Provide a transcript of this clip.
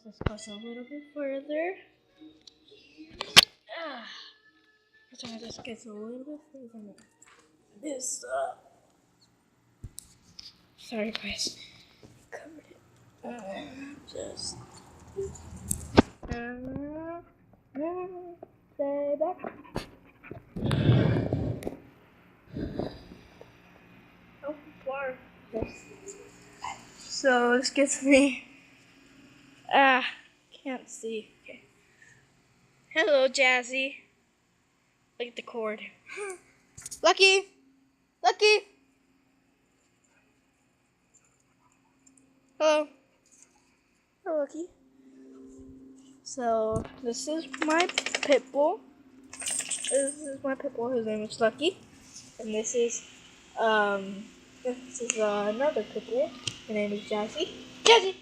let's discuss a little bit further. So I just get a little bit further now. This sorry guys, covered it. Just stay back. Oh, far. So this gets me. Can't see. Okay. Hello, Jazzy. Look at the cord. Lucky! Lucky! Hello. Hello, Lucky. So, this is my pit bull. His name is Lucky. And this is another pit bull. Her name is Jazzy. Jazzy!